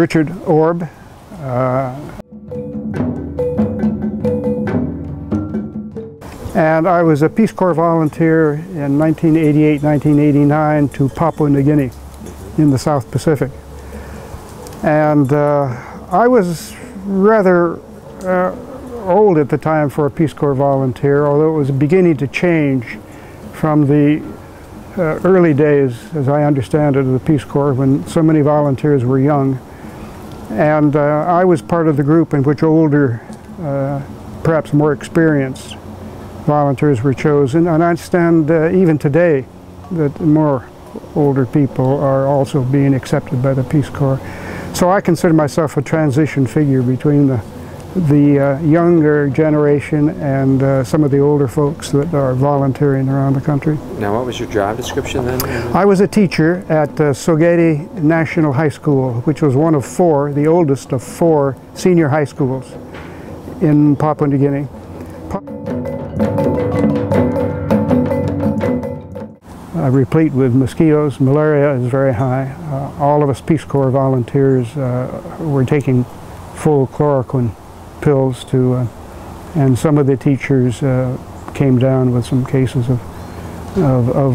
Richard Orb. And I was a Peace Corps volunteer in 1988-1989 to Papua New Guinea in the South Pacific. And I was rather old at the time for a Peace Corps volunteer, although it was beginning to change from the early days, as I understand it, of the Peace Corps, when so many volunteers were young. And I was part of the group in which older, perhaps more experienced volunteers were chosen. And I understand even today that more older people are also being accepted by the Peace Corps. So I consider myself a transition figure between the younger generation and some of the older folks that are volunteering around the country. Now, what was your job description then? I was a teacher at Sogeti National High School, which was one of four, the oldest of four senior high schools in Papua New Guinea. Replete with mosquitoes. Malaria is very high. All of us Peace Corps volunteers were taking full chloroquine pills to, and some of the teachers came down with some cases of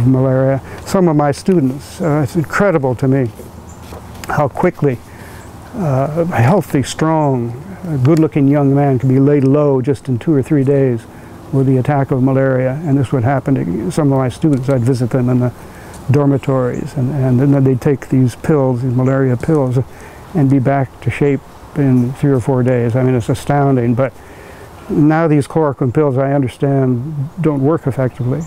malaria. Some of my students, it's incredible to me how quickly a healthy, strong, good-looking young man can be laid low just in 2 or 3 days with the attack of malaria. And this would happen to some of my students. I'd visit them in the dormitories, and then they'd take these pills, these malaria pills, and be back to shape in 3 or 4 days. I mean, it's astounding. But now these chloroquine pills, I understand, don't work effectively.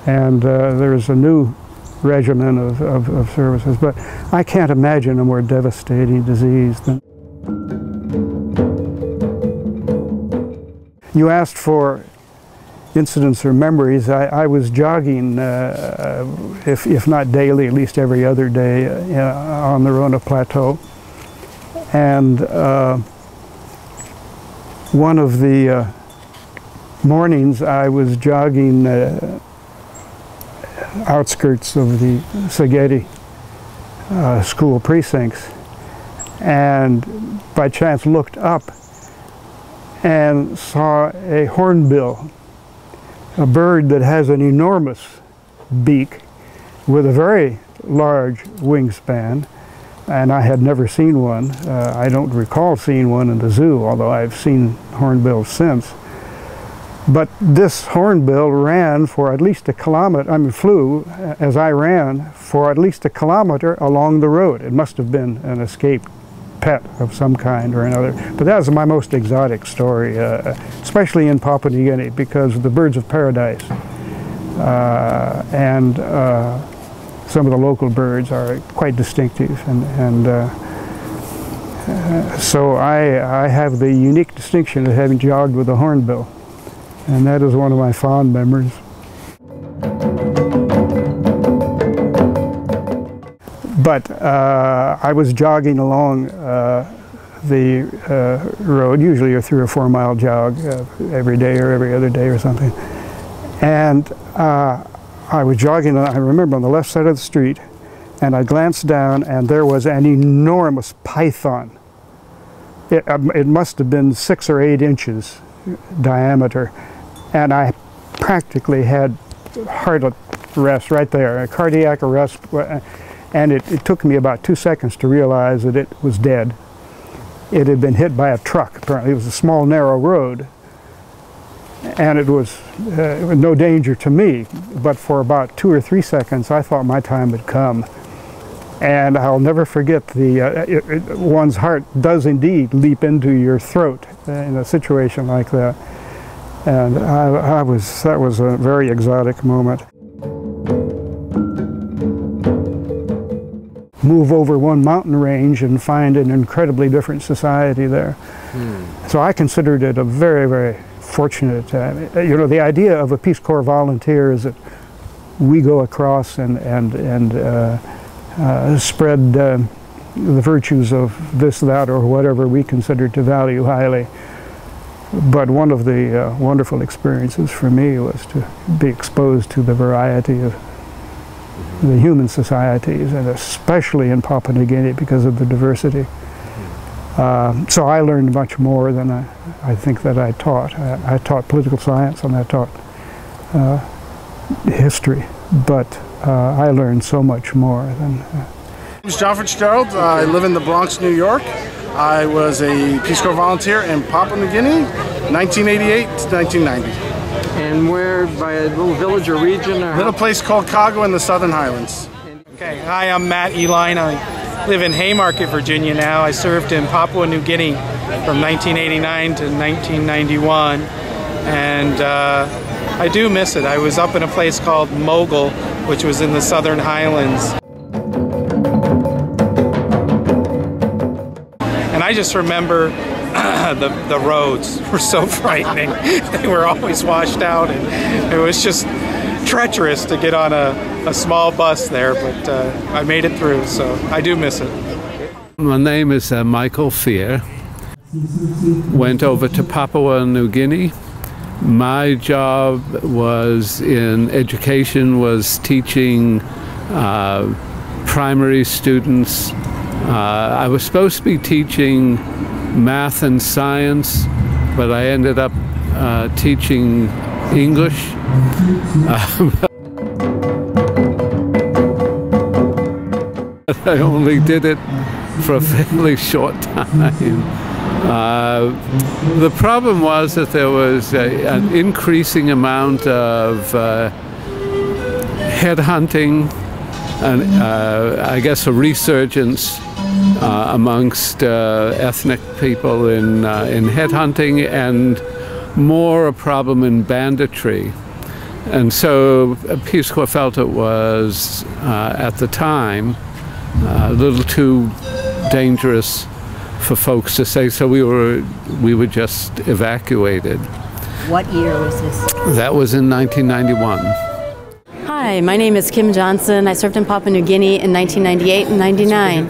And there's a new regimen of services. But I can't imagine a more devastating disease than... You asked for incidents or memories. I was jogging, if not daily, at least every other day on the Rona Plateau. And one of the mornings I was jogging outskirts of the Sogeti school precincts, and by chance looked up and saw a hornbill, a bird that has an enormous beak with a very large wingspan, and I had never seen one. I don't recall seeing one in the zoo, although I've seen hornbills since. But this hornbill ran for at least a kilometer, flew as I ran for at least a kilometer along the road. It must have been an escaped pet of some kind or another. But that was my most exotic story, especially in Papua New Guinea, because the birds of paradise and some of the local birds are quite distinctive. So I have the unique distinction of having jogged with a hornbill. And that is one of my fond memories. But I was jogging along the road, usually a 3 or 4 mile jog every day or every other day or something. And I was jogging, I remember, on the left side of the street, and I glanced down and there was an enormous python. It must have been 6 or 8 inches diameter. And I practically had heart arrest right there, a cardiac arrest, and it took me about 2 seconds to realize that it was dead. It had been hit by a truck, apparently. It was a small, narrow road, and it was no danger to me, but for about 2 or 3 seconds I thought my time had come. And I'll never forget one's heart does indeed leap into your throat in a situation like that. And that was a very exotic moment. Move over one mountain range and find an incredibly different society there. So I considered it a very, very fortunate, you know, the idea of a Peace Corps volunteer is that we go across and spread the virtues of this, that, or whatever we consider to value highly. But one of the wonderful experiences for me was to be exposed to the variety of the human societies, and especially in Papua New Guinea because of the diversity. So I learned much more than I think that I taught. I taught political science and I taught history, but I learned so much more than. My name is John Fitzgerald. I live in the Bronx, New York. I was a Peace Corps volunteer in Papua New Guinea, 1988 to 1990. And where, by a little village or region? Or Little place called Kago in the Southern Highlands. Okay, hi, I'm Matt Eline. I live in Haymarket, Virginia now. I served in Papua New Guinea from 1989 to 1991, and I do miss it. I was up in a place called Mogul, which was in the Southern Highlands. And I just remember the roads were so frightening. They were always washed out, and it was just treacherous to get on a small bus there, but I made it through, so I do miss it. My name is Michael Fear. Went over to Papua New Guinea. My job was in education, was teaching primary students. I was supposed to be teaching math and science, but I ended up teaching English. I only did it for a fairly short time. The problem was that there was an increasing amount of headhunting and I guess a resurgence amongst ethnic people in headhunting, and more a problem in banditry. And so Peace Corps felt it was, at the time, a little too dangerous for folks to say, so we were just evacuated. What year was this? That was in 1991. Hi, my name is Kim Johnson. I served in Papua New Guinea in 1998 and 99.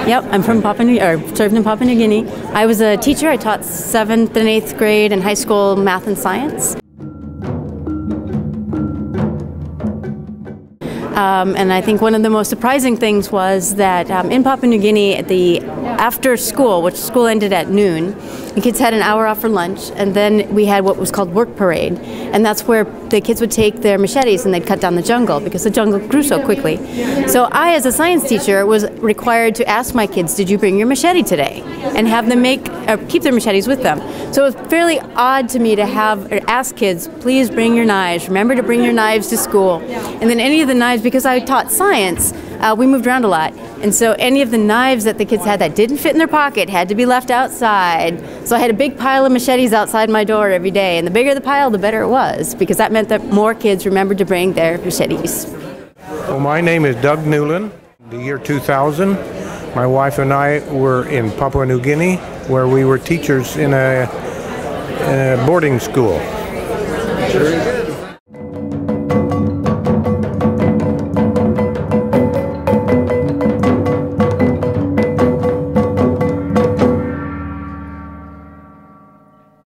Yep, I'm from served in Papua New Guinea. I was a teacher. I taught 7th and 8th grade and high school math and science. And I think one of the most surprising things was that in Papua New Guinea, after school, which school ended at noon, the kids had an hour off for lunch, and then we had what was called work parade, and that's where the kids would take their machetes and they'd cut down the jungle because the jungle grew so quickly. So I, as a science teacher, was required to ask my kids, did you bring your machete today? And have them keep their machetes with them. So it was fairly odd to me to ask kids, please bring your knives, remember to bring your knives to school. And then any of the knives, because I taught science, we moved around a lot. And so any of the knives that the kids had that didn't fit in their pocket had to be left outside. So I had a big pile of machetes outside my door every day. And the bigger the pile, the better it was, because that meant that more kids remembered to bring their machetes. Well, my name is Doug Newland. The year 2000, my wife and I were in Papua New Guinea, where we were teachers in a boarding school. Very good.